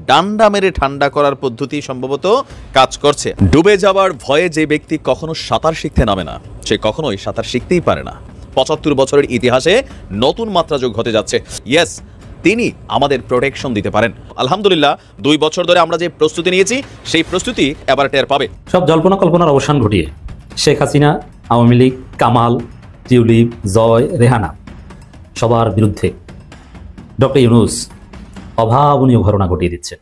ডান্ডা মেরে ঠান্ডা করার পদ্ধতি সম্ভবত কাজ করছে। ডুবে যাওয়ার ভয়ে যে ব্যক্তি কখনো সাঁতার শিখতে নামে না, সে কখনোই সাঁতার শিখতেই পারে না। ৭৫ বছরের ইতিহাসে নতুন মাত্রা যোগ হতে যাচ্ছে। ইয়েস, তিনি আমাদের প্রোটেকশন দিতে পারেন। আলহামদুলিল্লাহ ২ বছর ধরে আমরা যে প্রস্তুতি নিয়েছি সেই প্রস্তুতি এবার টের পাবে। সব জল্পনা কল্পনার অবসান ঘটিয়ে শেখ হাসিনা, আওয়ামী লীগ, কামাল, টিউলিপ, জয়, রেহানা সবার বিরুদ্ধে ডক্টর ইউনূস অভাবনীয় ঘটনা ঘটিয়ে দিচ্ছে।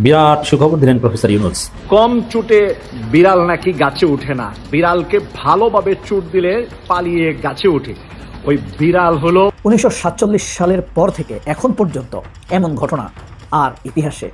বিরাট সুখবর দিলেন প্রফেসর ইউনূস। কম চুটে বিড়াল নাকি গাছে উঠে না, বিড়ালকে ভালোভাবে চুট দিলে পালিয়ে গাছে ওঠে। ওই বিড়াল হলো ১৯৪৭ সালের পর থেকে এখন পর্যন্ত এমন ঘটনা আর ইতিহাসে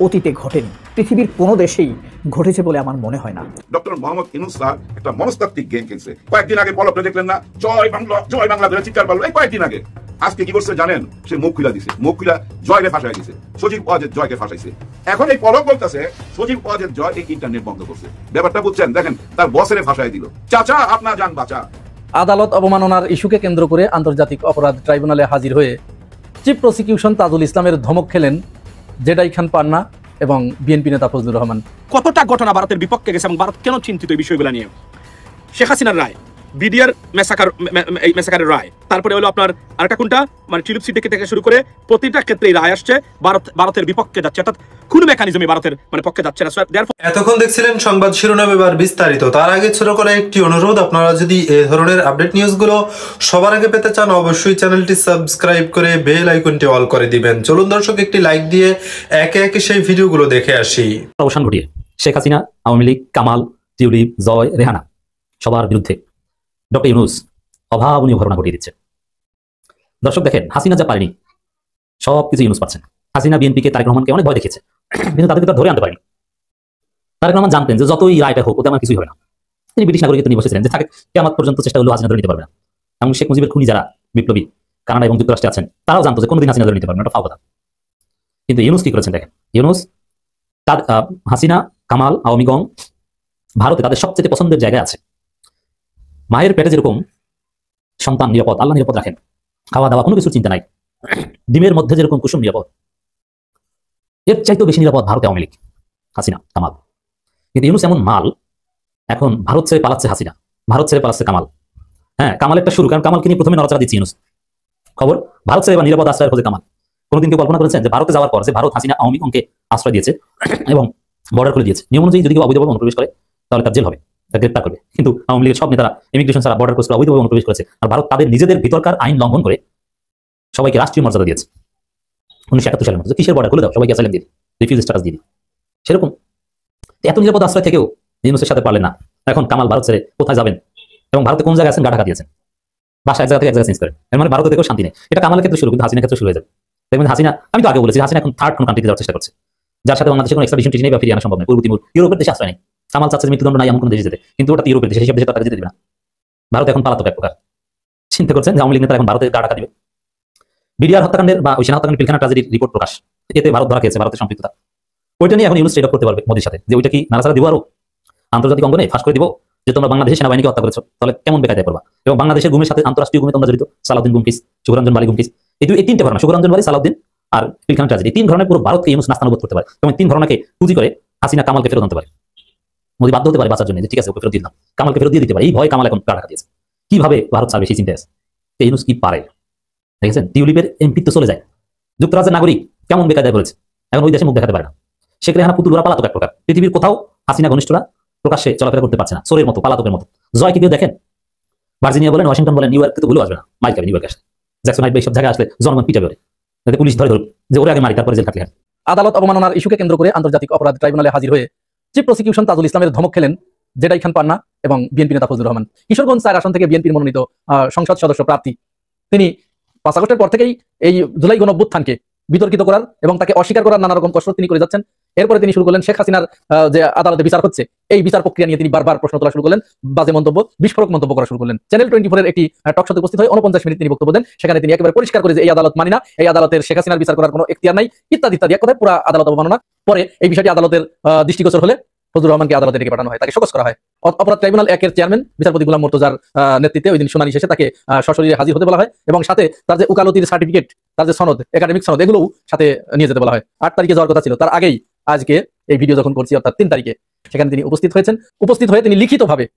অতীতে ঘটেনি। পৃথিবীর কোনো দেশেই ঘটেছে বলে আমার মনে হয় না। ডক্টর মোহাম্মদ ইউনূস স্যার একটা মনস্তাত্ত্বিক গেম খেলছে। কয়েকদিন আগে পলক দেখলেন না, জয় বাংলা জয় বাংলা ধরে চিৎকার পারলো, এই কয়েকদিন আগে। আজকে কি করছে জানেন? সে মুখ খুলা দিছে, মুখ খুলা জয়কে ফাঁসাই দিছে, সজীব ওয়াজেদ জয়কে ফাঁসাইছে। এখন এই পলক বলতেছে সজীব ওয়াজেদ জয় এই ইন্টারনেট বন্ধ করছে। ব্যাপারটা বুঝছেন? দেখেন, তার বসের ফাঁসাই দিল। চাচা আপনার জান বাঁচা। আদালত অবমাননার ইস্যুকে কেন্দ্র করে আন্তর্জাতিক অপরাধ ট্রাইব্যুনালে হাজির হয়ে চিফ প্রসিকিউশন তাজুল ইসলামের ধমক খেলেন জেডাই খান পান্না এবং বিএনপি নেতা ফজলুর রহমান। কতটা ঘটনা ভারতের বিপক্ষে গেছে এবং ভারত কেন চিন্তিত এই বিষয়গুলো নিয়ে। শেখ হাসিনার রায়, বিডিআর মেসাকারের রায়, তারপরে হলো আপনার আরেকটা কোনটা মানে টিউলিপ সিটি থেকে শুরু করে প্রতিটা ক্ষেত্রে রায় আসছে ভারতের বিপক্ষে যাচ্ছে, অর্থাৎ কোন মেকানিজমে ভারতের মানে পক্ষে যাচ্ছে না। এতক্ষণ দেখছিলেন সংবাদ শিরোনাম, এবার বিস্তারিত। তার আগে ছোট করে একটি অনুরোধ, আপনারা যদি এই ধরনের আপডেট নিউজগুলো সবার আগে পেতে চান অবশ্যই চ্যানেলটি সাবস্ক্রাইব করে বেল আইকনটি অল করে দিবেন। চলুন দর্শক একটি লাইক দিয়ে একে একে সেই ভিডিওগুলো দেখে আসি। অবসান ঘটিয়ে শেখ হাসিনা, আওয়ামী লীগ, কামাল, টিউলিপ, জয়, রেহানা সবার বিরুদ্ধে ডক্টর ইউনূস অভাবনীয় ঘটনা ঘটিয়ে দিচ্ছে। দর্শক দেখেন, হাসিনা যা পারেনি সবকিছু ইউনূস পাচ্ছেন। হাসিনা বিএনপিকে, তারেক রহমানকে অনেক ভয় দেখিয়েছে, কিন্তু তাদেরকে ধরে আনতে পারেনি। তারেক রহমান জানতেন যে যতই রায়টা হোক ওতে আমার কিছুই হবে না। তিনি ব্রিটিশ নাগরিকত্ব নিয়ে বসেছিলেন যে তাকে কিয়ামত পর্যন্ত চেষ্টা করলেও হাসিনা ধরে নিতে পারবে না। এবং শেখ মুজিবের খুনি যারা বিপ্লবী কানাডা এবং যুক্তরাষ্ট্রে আছেন তারাও জানতো যে কোনোদিন হাসিনা ধরে নিতে পারবে না, এটা ফাও কথা। কিন্তু ইউনূস কি করেছেন দেখেন। ইউনূস হাসিনা, কামাল, আওয়ামী গং ভারতে তাদের সবচেয়ে পছন্দের জায়গায় আছে। মায়ের পেটে যেরকম সন্তান নিরাপদ, আল্লাহ নিরাপদ রাখেন, খাওয়া দাওয়া কোনো কিছুর চিন্তা নাই, ডিমের মধ্যে যেরকম কুসুম নিরাপদ, এর চাইতেও বেশি নিরাপদ ভারতে আওয়ামী লীগ, হাসিনা, কামাল। কিন্তু ইউনূস এমন মাল, এখন ভারত ছেড়ে পালাচ্ছে হাসিনা, ভারত ছেড়ে পালাচ্ছে কামাল। হ্যাঁ, কামাল একটা শুরু, কারণ কামালকে নিয়ে প্রথমে নড়াচড়া দিচ্ছে ইউনূস। খবর, ভারত ছেড়ে এবার নিরাপদ আশ্রয়ের খোঁজে কামাল। কোনোদিন কেউ কল্পনা করেছেন যে ভারতে যাওয়ার পর যে ভারত হাসিনা আওয়ামী গংকে আশ্রয় দিয়েছে এবং বর্ডার খুলে দিয়েছে, নিয়ম অনুযায়ী যদি কেউ অবৈধভাবে অনুপ্রবেশ করে তাহলে তার জেল হবে, তার গ্রেপ্তার করবে। কিন্তু আওয়ামী লীগের সব নেতারা ইমিগ্রেশন ছাড়া বর্ডার ক্রস করে অবৈধভাবে অনুপ্রবেশ করেছে, আর ভারত তাদের নিজেদের ভিতরকার আইন লঙ্ঘন করে সবাইকে রাষ্ট্রীয় মর্যাদা দিয়েছে। ১৯৭১ সালের মতো কিসের বর্ডার খুলে দাও, সবাইকে অ্যাসাইলাম দিয়ে রিফিউজি স্ট্যাটাস দিয়ে দিই, সেরকম। এত নিরাপদ আশ্রয় থেকেও ইউনূসের সাথে পারলেন না। এখন কামাল ভারত ছেড়ে কোথায় যাবেন এবং ভারতে কোন জায়গায় আছেন গা ঢাকা দিয়েছেন, বাসা এক জায়গা থেকে এক জায়গায় চেঞ্জ করেন। এর মানে ভারতে থেকেও শান্তি নেই। এটা কামালের ক্ষেত্রে শুরু, কিন্তু হাসিনার ক্ষেত্রে শুরু হয়ে যাবে। দেখবেন হাসিনা, আমি তো আগে বলেছি, হাসিনা এখন থার্ড কোন কান্ট্রিতে যাওয়ার চেষ্টা করছে, যার সাথে বাংলাদেশের কোনো এক্সট্রাডিশন ট্রিটি নেই বা ফিরিয়ে আনা সম্ভব নয়। পূর্ব তিমুর, ইউরোপের দেশে আশ্রয় নেই। কামাল চাচ্ছে মৃত্যুদণ্ড নাই এমন কোনো দেশে যেতে, কিন্তু ওটা ইউরোপের দেশে, সেসব দেশে তাকে যেতে দিবে না। ভারত এখন পালাতক এক প্রকার। চিন্তা করছেন যে আওয়ামী লীগ নেতা এখন ভারতে গা ঢাকা দিবে। বিডিআর হত্যাকাণ্ডের বা ওই সেনা হত্যাকাণ্ডের পিলখানা ট্র্যাজেডির রিপোর্ট প্রকাশ, এতে ভারত ধরা খেয়েছে, ভারতের সম্পৃক্ততা। ওইটা নিয়ে এখন ইউনূস ট্রেড আপ করতে পারবে মোদির সাথে, যে ওইটা কি নাড়াচাড়া দিব আরো আন্তর্জাতিক অঙ্গনে ফাঁস করে দিব যে তোমরা বাংলাদেশের সেনাবাহিনীকে হত্যা করেছো, তাহলে কেমন বেকায়দায় পড়বা। এবং বাংলাদেশের গুমের সাথে আন্তঃরাষ্ট্রীয় গুমে তোমরা জড়িত, সালাউদ্দিন গুমকিস, সুখরঞ্জন বালি গুমকিস, এই তিনটে ঘটনা, সুখরঞ্জন বালি, সালাউদ্দিন আর পিলখানা ট্র্যাজেডি, তিন ঘটনায় পুরো ভারতকে ইউনূস নাস্তানুবোধ করতে পারে এবং তিন ঘটনাকে পুঁজি করে হাসিনা কামালকে ফেরত আনতে পারে। মোদি বাধ্য হতে পারে বাঁচার জন্য, যে ঠিক আছে ওকে ফেরত দিলাম, কামালকে ফেরত দিয়ে দিতে পারে। এই ভয় কামাল এখন গা ঢাকা দিয়েছে। কিভাবে ভারত ছাড়বে সেই চিন্তা আছে। ইউনূস কি পারে দেখেছেন। টিউলিপের এমপিত্ব চলে যায়, যুক্তরাজ্যের নাগরিক কেমন বেকায়দায় পড়েছে, এখন ওই দেশে মুখ দেখাতে পারে না। শেখ রেহানা পুতুল ওরা পালাতক এক প্রকার, পৃথিবীর কোথাও হাসিনা ঘনিষ্ঠরা প্রকাশ্যে চলাফেরা করতে পারছে না, চোরের মতো, পালাতকের মতো। জয়কে কেউ দেখেন, ভার্জিনিয়া বলেন, ওয়াশিংটন বলেন, নিউ ইয়র্কে তো ভুলেও আসবে না, মাইক খাবে নিউ ইয়র্কে আসলে, জ্যাকসন হাইট এইসব জায়গায় আসলে জনগণ পিটাবে ওরে, যাতে পুলিশ ধরে যে ওরে আগে মারি তারপরে জেল খাটলে। আদালত অবমাননার ইস্যুকে কেন্দ্র করে আন্তর্জাতিক অপরাধ ট্রাইব্যুনালে হাজির হয়ে চিফ প্রসিকিউশন তাজুল ইসলামের ধমক খেলেন জেডাই খান পান্না এবং বিএনপি নেতা ফজলুর রহমান। কিশোরগঞ্জ ৪ আসন থেকে বিএনপির মনোনীত সংসদ সদস্য প্রার্থী তিনি ৫ আগস্টের পর থেকেই এই জুলাই গণঅভ্যুত্থানকে বিতর্কিত করার এবং তাকে অস্বীকার করার নানা রকম কসরত তিনি করে যাচ্ছেন। এরপরে তিনি শুরু করলেন শেখ হাসিনার যে আদালতে বিচার হচ্ছে এই বিচার প্রক্রিয়া নিয়ে তিনি বারবার প্রশ্ন তোলা শুরু করলেন, বাজে মন্তব্য, বিস্ফোরক মন্তব্য করা শুরু করলেন। চ্যানেল 24 এর একটি টকশোতে উপস্থিত হয়ে 49 মিনিট তিনি বক্তব্য দেন। সেখানে তিনি একেবারে পরিষ্কার করে যে এই আদালত মানি না, এই আদালতের শেখ হাসিনার বিচার করার কোনো এখতিয়ার নাই, ইত্যাদি ইত্যাদি, এক কথায় পুরো আদালত অবমাননা। পরে এই বিষয়টি আদালতের দৃষ্টিগোচর হলে ফজলুর রহমানকে আদালতে ডেকে পাঠানো হয়, তাকে শোকজ করা হয়। অপরাধ ট্রাইব্যুনাল 1 এর চেয়ারম্যান বিচারপতি গোলাম মুর্তজার নেতৃত্বে ওই দিন শুনানি শেষে তাকে সশরীরে হাজির হতে বলা হয় এবং সাথে তার যে উকালতির সার্টিফিকেট, তার যে সনদ, একাডেমিক সনদ, এগুলোও সাথে নিয়ে যেতে বলা হয়। 8 তারিখে যাওয়ার কথা ছিল, তার আগেই আজকে এই ভিডিও যখন করছি অর্থাৎ 3 তারিখে সেখানে তিনি উপস্থিত হয়েছেন। উপস্থিত হয়ে তিনি লিখিতভাবে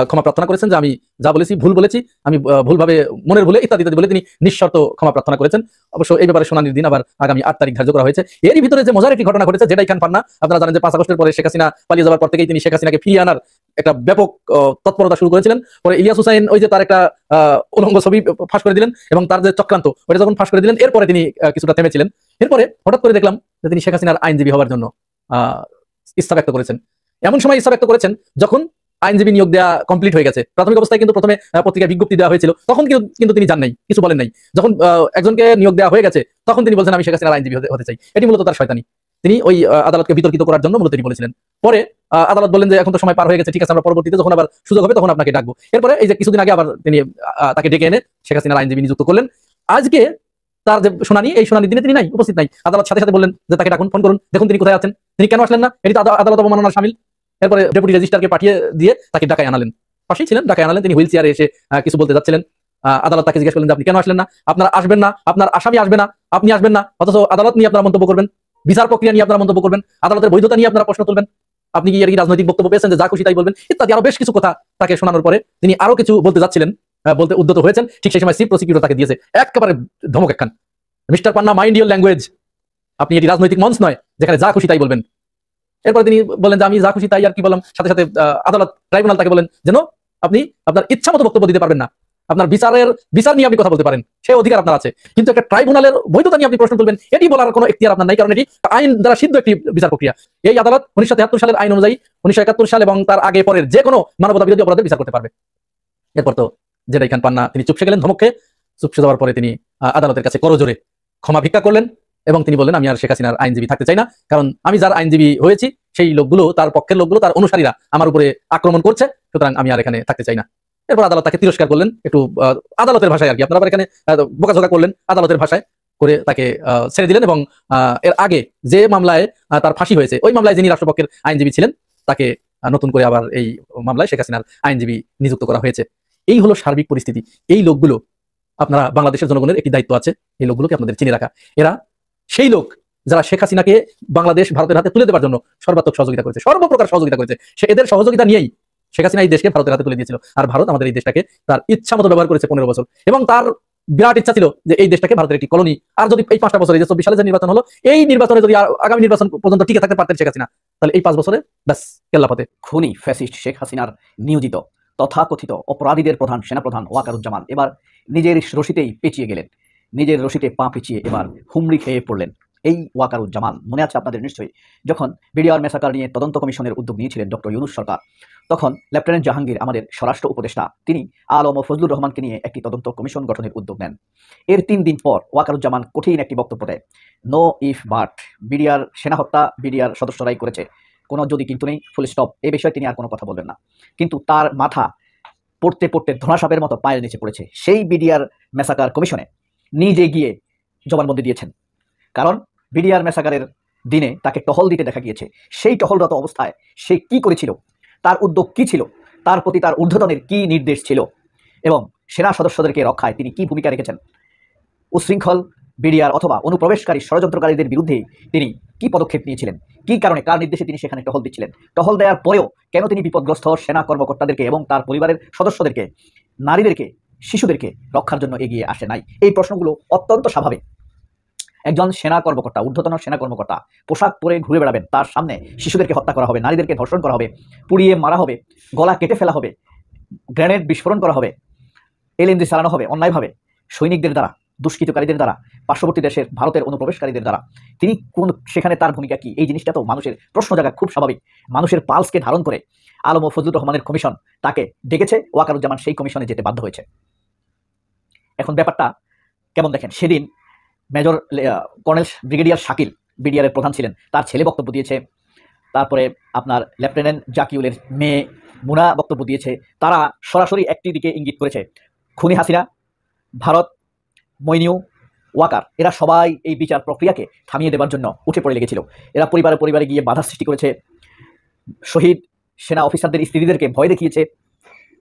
ক্ষমা প্রার্থনা করেছেন যে আমি যা বলেছি ভুল বলেছি, আমি ভুলভাবে মনের ভুলে ইত্যাদি ইত্যাদি বলে তিনি নিঃশর্ত ক্ষমা প্রার্থনা করেছেন। অবশ্য এই ব্যাপারে শুনানির দিন আবার আগামী 8 তারিখ ধার্য করা হয়েছে। এরই ভিতরে যে মজার একটি ঘটনা ঘটেছে, যেটাই খান পান্না, আপনারা জানেন যে 5 আগস্টের পরে শেখ হাসিনা পালিয়ে যাওয়ার পর থেকেই তিনি শেখ হাসিনাকে ফিরিয়ে আনার একটা ব্যাপক তৎপরতা শুরু করেছিলেন। পরে ইলিয়াস হুসাইন ওই যে তার একটা উলঙ্গ ছবি ফাঁস করে দিলেন এবং তার যে চক্রান্ত ওইটা যখন ফাঁস করে দিলেন, এরপরে তিনি কিছুটা থেমেছিলেন। এরপরে হঠাৎ করে দেখলাম যে তিনি শেখ হাসিনার আইনজীবী হওয়ার জন্য ইচ্ছা ব্যক্ত করেছেন। এমন সময় ইচ্ছা ব্যক্ত করেছেন যখন আইনজীবী নিয়োগ দেওয়া কমপ্লিট হয়ে গেছে। প্রাথমিক অবস্থায় কিন্তু প্রথমে পত্রিকায় বিজ্ঞপ্তি দেওয়া হয়েছিল, তখন কিন্তু তিনি জান নাই, কিছু বলেন নাই। যখন একজনকে নিয়োগ দেওয়া হয়ে গেছে তখন তিনি বলছেন আমি শেখ হাসিনার আইনজীবী হতে চাই। এটি মূলত তার শয়তানি। তিনি ওই আদালতকে বিতর্কিত করার জন্য মূলত তিনি বলেছিলেন। পরে আদালত বললেন যে এখন তো সময় পার হয়ে গেছে, ঠিক আছে, আমরা পরবর্তীতে যখন আবার সুযোগ হবে তখন আপনাকে ডাকবো। এরপরে এই যে কিছুদিন আগে আবার তিনি তাকে ডেকে এনে শেখ হাসিনার আইনজীবী নিযুক্ত করলেন। আজকে তার যে শুনানি, এই শুনানির দিনে তিনি নাই, উপস্থিত নাই। আদালত সাথে সাথে বললেন যে তাকে ডাকুন, ফোন করুন, দেখুন তিনি কোথায় আছেন, তিনি কেন আসলেন না, এটি তো আদালত অবমাননার শামিল। এরপরে ডেপুটি রেজিস্ট্রারকে পাঠিয়ে দিয়ে তাকে ঢাকায় আনালেন। পাশেই ছিলেন, ঢাকায় আনালেন। তিনি হুইল চেয়ারে এসে কিছু বলতে যাচ্ছিলেন। আদালত তাকে জিজ্ঞেস করলেন যে আপনি কেন আসলেন না, আপনারা আসবেন না, আপনার আসামি আসবে না, আপনি আসবেন না, অথচ আদালত নিয়ে আপনারা মন্তব্য করবেন, বিচার প্রক্রিয়া নিয়ে আপনারা মন্তব্য করবেন, আদালতের বৈধতা নিয়ে আপনারা প্রশ্ন তুলবেন, আপনি কি এর কি রাজনৈতিক বক্তব্য পেয়েছেন যে যা খুশি তাই বলবেন, ইত্যাদি আরো বেশ কিছু কথা তাকে শোনানোর পরে তিনি আরো কিছু বলতে যাচ্ছিলেন, বলতে উদ্যত হয়েছেন। ঠিক সেই সময় চিফ প্রসিকিউটর তাকে দিয়েছে একেবারে ধমক একখান, mister Panna, mind your language, আপনি এটি রাজনৈতিক মঞ্চ নয় যেখানে যা খুশি তাই বলবেন। এরপর তিনি বলেন যে আমি যা খুশি তাই আর কি বললাম। সাথে সাথে আদালত ট্রাইব্যুনাল তাকে বলেন যেন আপনি আপনার ইচ্ছা মতো বক্তব্য দিতে পারবেন না, আপনার বিচার নিয়ে আপনি কথা বলতে পারেন, সেই অধিকার আপনার আছে, কিন্তু একটা ট্রাইব্যুনালের বৈধতা নিয়ে আপনি প্রশ্ন তুলবেন এটি বলার কোনো এখতিয়ার আপনার নাই, কারণ এটি আইন দ্বারা সিদ্ধ একটি বিচার প্রক্রিয়া। এই আদালত 1973 সালের আইন অনুযায়ী 1971 সাল এবং তার আগে পরের যে কোনো মানবতা বিরোধী অপরাধের বিচার করতে পারবে। এরপর তো যেটাই খান পান্না তিনি চুপসে গেলেন, ধমকে চুপসে যাওয়ার পরে তিনি আদালতের কাছে করজোরে ক্ষমা ভিক্ষা করলেন এবং তিনি বললেন আমি আর শেখ হাসিনার আইনজীবী থাকতে চাই না, কারণ আমি যার আইনজীবী হয়েছি সেই লোকগুলো, তার পক্ষের লোকগুলো, তার অনুসারীরা আমার উপরে আক্রমণ করছে, সুতরাং আমি আর এখানে থাকতে চাই না। এরপর আদালত তাকে তিরস্কার করলেন, একটু আদালতের ভাষায় আর কি, আপনারা এখানে বোকাঝোকা করলেন, আদালতের ভাষায় করে তাকে ছেড়ে দিলেন। এবং এর আগে যে মামলায় তার ফাঁসি হয়েছে, ওই মামলায় যিনি রাষ্ট্রপক্ষের আইনজীবী ছিলেন তাকে নতুন করে আবার এই মামলায় শেখ হাসিনার আইনজীবী নিযুক্ত করা হয়েছে। এই হলো সার্বিক পরিস্থিতি। এই লোকগুলো, আপনারা বাংলাদেশের জনগণের একটি দায়িত্ব আছে, এই লোকগুলোকে আপনাদের চিনে রাখা। এরা সেই লোক যারা শেখ হাসিনাকে বাংলাদেশ ভারতের হাতে তুলে দেওয়ার জন্য সর্বাত্মক সহযোগিতা করেছে, সর্বপ্রকার সহযোগিতা করেছে। সে এদের সহযোগিতা নিয়েই শেখ হাসিনা এই দেশকে ভারতের হাতে তুলে দিয়েছিল, আর ভারত আমাদের এই দেশটাকে তার ইচ্ছা মতো ব্যবহার করেছে 15 বছর। এবং তার বিরাট ইচ্ছা ছিল যে এই দেশটাকে ভারতের একটি কলোনি, আর যদি এই 5টা বছর, এই যে 24 সালে যে নির্বাচন হলো, এই নির্বাচনে যদি আগামী নির্বাচন পর্যন্ত টিকে থাকতে পারতেন শেখ হাসিনা, তাহলে এই 5 বছরে ব্যাস কেল্লাফতে। খুনি ফ্যাসিস্ট শেখ হাসিনার নিয়োজিত তথাকথিত অপরাধীদের প্রধান সেনাপ্রধান ওয়াকারুজ্জামান এবার নিজের রশিতেই পেঁচিয়ে গেলেন, নিজের রশিতে পা পেঁচিয়ে এবার হুমড়ি খেয়ে পড়লেন। এই ওয়াকারুজ্জামান, মনে আছে আপনাদের নিশ্চয়ই, যখন বিডিআর মেসাকার নিয়ে তদন্ত কমিশনের উদ্যোগ নিয়েছিলেন ডক্টর ইউনূস সরকার, তখন লেফটেন্যান্ট জাহাঙ্গীর, আমাদের স্বরাষ্ট্র উপদেষ্টা, তিনি আলম ও ফজলুর রহমানকে নিয়ে একটি তদন্ত কমিশন গঠনের উদ্যোগ নেন। এর 3 দিন পর ওয়াকারুজ্জামান কঠিন একটি বক্তব্য দেয়, নো ইফ বাট, বিডিআর সেনা হত্যা বিডিআর সদস্যরাই করেছে, কোনো যদি কিন্তু নেই, ফুল স্টপ, এই বিষয়ে তিনি আর কোনো কথা বলবেন না। কিন্তু তার মাথা পড়তে পড়তে ধোঁয়াসাপের মতো পায়ের নিচে পড়েছে। সেই বিডিআর মেসাকার কমিশনে নিজে গিয়ে জবানবন্দি দিয়েছেন, কারণ বিডিআর মেসাকারের দিনে তাকে টহল দিতে দেখা গিয়েছে। সেই টহলরত অবস্থায় সে কি করেছিল, তার উদ্যোগ কি ছিল, তার প্রতি তার ঊর্ধ্বতনের কি নির্দেশ ছিল, এবং সেনা সদস্যদেরকে রক্ষায় তিনি কি ভূমিকা রেখেছেন, উশৃঙ্খল বিডিআর অথবা অনুপ্রবেশকারী ষড়যন্ত্রকারীদের বিরুদ্ধে তিনি কি পদক্ষেপ নিয়েছিলেন, কি কারণে, কার নির্দেশে তিনি সেখানে টহল দিচ্ছিলেন, টহল দেওয়ার পরেও কেন তিনি বিপদগ্রস্ত সেনা কর্মকর্তাদেরকে এবং তার পরিবারের সদস্যদেরকে, নারীদেরকে, শিশুদেরকে রক্ষার জন্য এগিয়ে আসে নাই। এই প্রশ্নগুলো অত্যন্ত স্বাভাবিক। একজন সেনা কর্মকর্তা, ঊর্ধ্বতন সেনা কর্মকর্তা পোশাক পরে ঘুরে বেড়াবেন, তার সামনে শিশুদেরকে হত্যা করা হবে, নারীদেরকে ধর্ষণ করা হবে, পুড়িয়ে মারা হবে, গলা কেটে ফেলা হবে, গ্রেনেড বিস্ফোরণ করা হবে, এলএমজি চালানো হবে অন্যায়ভাবে সৈনিকদের দ্বারা, দুষ্কৃতকারীদের দ্বারা, পার্শ্ববর্তী দেশের ভারতের অনুপ্রবেশকারীদের দ্বারা। তিনি কোন, সেখানে তার ভূমিকা কি, এই জিনিসটা তো মানুষের প্রশ্ন জায়গা খুব স্বাভাবিক। মানুষের পালসকে ধারণ করে আলম ও ফজলুর রহমানের কমিশন তাকে ডেকেছে, ওয়াকারুজ্জামান সেই কমিশনে যেতে বাধ্য হয়েছে। এখন ব্যাপারটা কেমন দেখেন, সেদিন মেজর কর্নেল ব্রিগেডিয়ার শাকিল, বিডিআরের প্রধান ছিলেন, তার ছেলে বক্তব্য দিয়েছে, তারপরে আপনার লেফটেন্যান্ট জাকিউলের মেয়ে মুনা বক্তব্য দিয়েছে। তারা সরাসরি একটি দিকে ইঙ্গিত করেছে, খুনি হাসিনা, ভারত, মইনিউ, ওয়াকার, এরা সবাই এই বিচার প্রক্রিয়াকে থামিয়ে দেওয়ার জন্য উঠে পড়ে লেগেছিল। এরা পরিবারে পরিবারে গিয়ে বাধা সৃষ্টি করেছে, শহীদ সেনা অফিসারদের স্ত্রীদেরকে ভয় দেখিয়েছে,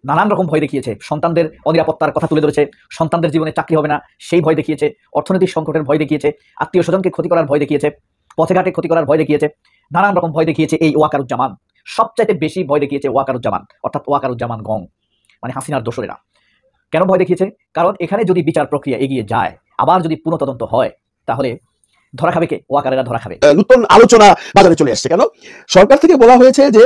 নানান রকম ভয় দেখিয়েছে, সন্তানদের অনিরাপত্তার কথা তুলে ধরেছে, সন্তানদের জীবনে চাকরি হবে না সেই ভয় দেখিয়েছে, অর্থনৈতিক সংকটের ভয় দেখিয়েছে, আত্মীয় স্বজনকে ক্ষতি করার ভয় দেখিয়েছে, পথে ঘাটে ক্ষতি করার ভয় দেখিয়েছে, নানান রকম ভয় দেখিয়েছে এই ওয়াকারুজ্জামান। সবচাইতে বেশি ভয় দেখিয়েছে ওয়াকারুজ্জামান, অর্থাৎ ওয়াকারুজ্জামান গং, মানে হাসিনার দোসরেরা। কেন ভয় দেখিয়েছে? কারণ এখানে যদি বিচার প্রক্রিয়া এগিয়ে যায়, আবার যদি পুনঃতদন্ত হয়, তাহলে ধরা খাবে কে? ওয়াকারেরা ধরা খাবে। নতুন আলোচনা বাজারে চলে আসছে। কেন? সরকার থেকে বলা হয়েছে যে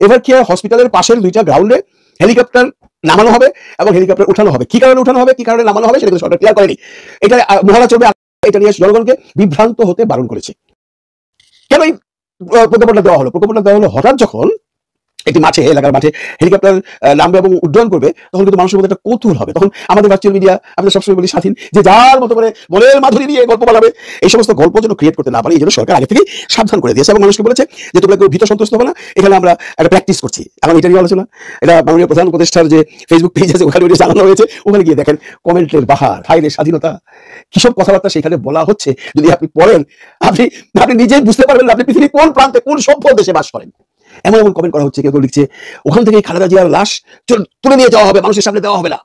এভার কেয়ার হসপিটালের পাশের 2টা গ্রাউন্ডে হেলিকপ্টার নামানো হবে এবং হেলিকপ্টার উঠানো হবে। কি কারণে উঠানো হবে, কি কারণে নামানো হবে সেটা কিন্তু সরকার ক্লিয়ার করেনি। এটা মহড়া চলবে, এটা নিয়ে জনগণকে বিভ্রান্ত হতে বারণ করেছে। কেন এই প্রজ্ঞাপনটা দেওয়া হলো? প্রজ্ঞাপনটা দেওয়া হলো হঠাৎ যখন একটি মাঠে, এলাকার মাঠে হেলিকপ্টার নামবে এবং উড্ডয়ন করবে, তখন কিন্তু মানুষের মধ্যে একটা কৌতূহল হবে। তখন আমাদের ভার্চুয়াল মিডিয়া, আমরা সবসময় বলি স্বাধীন, যে যার মতো করে মনের মাধুরী নিয়ে গল্প বানাবে, এই সমস্ত গল্প যেন ক্রিয়েট করতে না পারে, এই জন্য সরকার আগে থেকেই সাবধান করে দিয়েছে এবং মানুষকে বলেছে যে তোমরা কেউ ভীত সন্তুষ্ট হবে না, এখানে আমরা একটা প্র্যাকটিস করছি। এখন এটা নিয়ে আলোচনা, এটা মাননীয় প্রধান উপদেষ্টার যে ফেসবুক পেজ আছে ওখানে জানানো হয়েছে, ওখানে গিয়ে দেখেন কমেন্টের বাহার, হাইরে স্বাধীনতা, কিসব কথাবার্তা সেখানে বলা হচ্ছে। যদি আপনি পড়েন, আপনি নিজেই বুঝতে পারবেন না আপনি পৃথিবীর কোন প্রান্তে, কোন সভ্য দেশে বাস করেন। এমন এমন কমেন্ট করা হচ্ছে। কেউ লিখছে ওখান থেকে খালেদা জিয়ার লাশ তুলে নিয়ে যাওয়া হবে, মানুষের সামনে দেওয়া হবে না।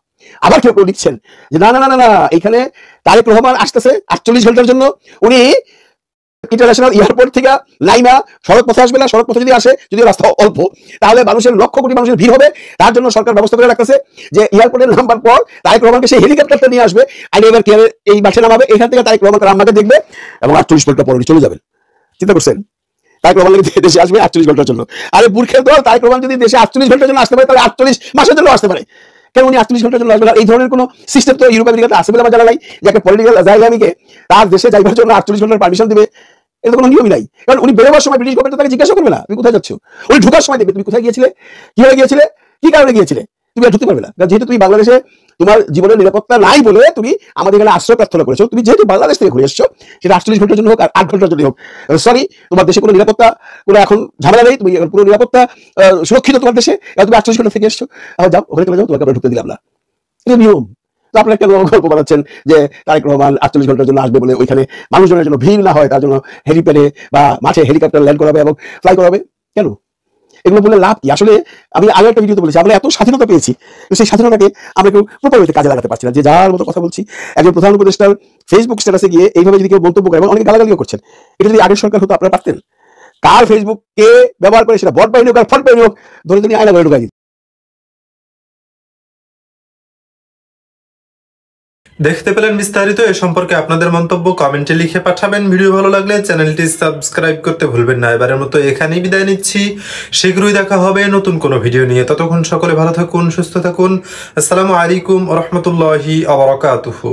আবার কেউ লিখছেন যে না না না না, এখানে তারেক রহমান আসতেছে 48 ঘন্টার জন্য, উনি ইন্টারন্যাশনাল এয়ারপোর্ট থেকে নাইমা সড়ক পথে আসবে না, সড়ক পথে যদি আসে, যদি রাস্তা অল্প, তাহলে মানুষের লক্ষ কোটি মানুষের ভিড় হবে। তার জন্য সরকার ব্যবস্থা করে রাখতেছে যে এয়ারপোর্টের নাম্বার পর তারেক রহমানকে সেই হেলিকপ্টারটা নিয়ে আসবে, আইনে এবার কেয়ারে এই মাঠে নামাবে, এখান থেকে তারেক রহমান তার আম্মাকে দেখবে এবং 48 ঘন্টা পর উনি চলে যাবেন। চিন্তা করছেন? তারেক রহমান দেশে আসবে 48 ঘন্টার জন্য। আরে মূর্খের দল, তারেক রহমান যদি দেশে 48 ঘন্টার জন্য আসতে পারে, তাহলে 48 মাসের জন্য আসতে পারে। কেন উনি 48 ঘন্টার জন্য আসবে না? এই ধরনের কোনো সিস্টেম তো ইউরোপ আমেরিকাতে আছে বলে আমার জানা নাই, যে একটা পলিটিক্যাল জায়গামিকে তার দেশে যাইবার জন্য 48 ঘন্টার পারমিশন দিবে। এটা কোনো নিয়মই নাই। কারণ উনি বেরোবার সময় ব্রিটিশ গভর্নমেন্ট তাকে জিজ্ঞাসা করবে না তুমি কোথায় যাচ্ছ। উনি ঢোকার সময় দেখবে তুমি কোথায় গিয়েছিলে, কিভাবে গিয়েছিলে, কি কারণে গিয়েছিলে, তুমি আর ঢুকতে পারবে না। যেহেতু তুমি বাংলাদেশে তোমার জীবনের নিরাপত্তা নাই বলে তুমি আমাদের এখানে আশ্রয় প্রার্থনা করেছো, তুমি যেহেতু বাংলাদেশ থেকে ঘুরে এসছো, সেটা 48 ঘন্টার জন্য হোক আর 8 ঘন্টার জন্য হোক, সরি, তোমার দেশে কোনো নিরাপত্তা, কোনো এখন ঝামেলা নেই, তুমি পুরো নিরাপত্তা সুরক্ষিত তোমার দেশে, তুমি 48 ঘন্টা থেকে এসছো, যাও ওখানে চলে যাও, তোমাকে আমরা ঢুকতে দিলাম না। এটা নিয়ম। তো আপনারা কেন গল্প বানাচ্ছেন যে তারেক রহমান 48 ঘন্টার জন্য আসবে বলে ওইখানে মানুষজনের জন্য ভিড় না হয় তার জন্য হেলিপ্যাডে বা মাঠে হেলিকপ্টার ল্যান্ড করাবে এবং ফ্লাই করাবে? কেন এগুলো বলে লাভ কি? আসলে আমি আগে একটা ভিডিওতে বলেছি আমরা এত স্বাধীনতা পেয়েছি, সেই স্বাধীনতাকে আমরা কেউ প্রপার ওয়েতে কাজে লাগাতে পারছি না। যে যার মতো কথা বলছি, একজন প্রধান উপদেষ্টার ফেসবুক স্ট্যাটাসে গিয়ে এইভাবে যদি কেউ মন্তব্য করে এবং অনেকে গালাগালিও করছেন, এটা যদি আগের সরকার হতো আপনারা পারতেন? কার ফেসবুককে ব্যবহার করে, সেটা বট বাহিনী হোক আর ফ্রন্ট বাহিনী হোক, ধরে তিনি আয়না করে ঢুকাই দিত। দেখতে পেলেন বিস্তারিত। এ সম্পর্কে আপনাদের মন্তব্য কমেন্টে লিখে পাঠাবেন। ভিডিও ভালো লাগলে চ্যানেলটি সাবস্ক্রাইব করতে ভুলবেন না। এবারের মতো এখানেই বিদায় নিচ্ছি, শীঘ্রই দেখা হবে নতুন কোনো ভিডিও নিয়ে। ততক্ষণ সকলে ভালো থাকুন, সুস্থ থাকুন। আসসালামু আলাইকুম ওয়া রাহমাতুল্লাহি ওয়া বারাকাতুহু।